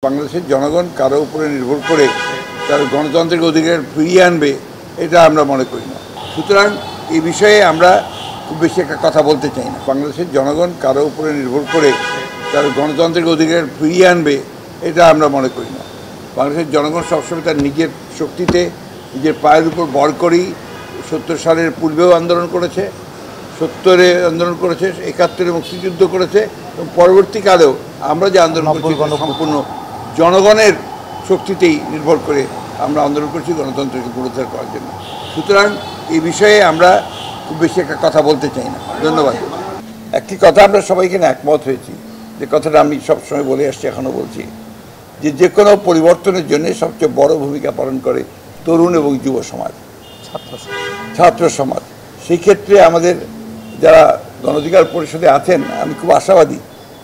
বাংলাদেশের জনগণ কারো উপরে নির্ভর করে তার গণতান্ত্রিক অধিকার ফিরিয়ে আনবে এটা আমরা মনে করি না। সুতরাং এই বিষয়ে আমরা খুব বেশি একটা কথা বলতে চাই না। বাংলাদেশের জনগণ কারো উপরে নির্ভর করে তার গণতান্ত্রিক অধিকার ফিরিয়ে আনবে এটা আমরা মনে করি না। বাংলাদেশের জনগণ সবসময় তার নিজের শক্তিতে নিজের পায়ের উপর ভর করেই ৭০ সালের পূর্বেও আন্দোলন করেছে, ৭০-এ আন্দোলন করেছে, ৭১-এ মুক্তিযুদ্ধ করেছে এবং পরবর্তীকালেও আমরা যে আন্দোলন করছি সম্পূর্ণ জনগণের শক্তিতেই নির্ভর করে আমরা আন্দোলন করছি গণতন্ত্রকে পুনরুদ্ধার করার জন্য। সুতরাং এই বিষয়ে আমরা খুব বেশি একটা কথা বলতে চাই না। ধন্যবাদ। একটি কথা আমরা সবাই এখানে একমত হয়েছি, যে কথাটা আমি সবসময় বলে আসছি, এখনও বলছি, যে কোনো পরিবর্তনের জন্য সবচেয়ে বড় ভূমিকা পালন করে তরুণ এবং যুব সমাজ, ছাত্র সমাজ। সেই ক্ষেত্রে আমাদের যারা গণঅধিকার পরিষদে আছেন, আমি খুব আশাবাদী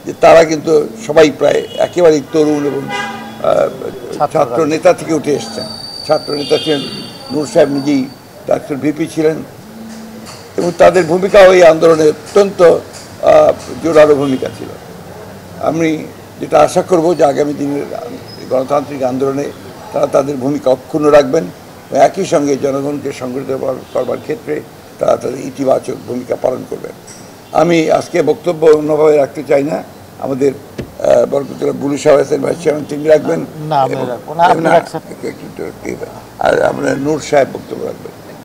যে তারা কিন্তু সবাই প্রায় একেবারেই তরুণ এবং ছাত্র নেতা থেকে উঠে এসছেন। ছাত্র নেতা ছিলেন নূর সাহেব, নিজেই ডাক্তার ভিপি ছিলেন এবং তাদের ভূমিকাও এই আন্দোলনে অত্যন্ত জোরালো ভূমিকা ছিল। আমি যেটা আশা করব যে আগামী দিনের গণতান্ত্রিক আন্দোলনে তারা তাদের ভূমিকা অক্ষুণ্ণ রাখবেন, একই সঙ্গে জনগণকে সংগঠিত করবার ক্ষেত্রে তারা তাদের ইতিবাচক ভূমিকা পালন করবেন। আমি আজকে বক্তব্য অন্যভাবে রাখতে চাই না। আমাদের বরকতুল্লাহ বুলু সাহেব আছেন, ভাইস চেয়ারম্যান, তিনি রাখবেন, আর আমরা নূর সাহেব বক্তব্য রাখবেন।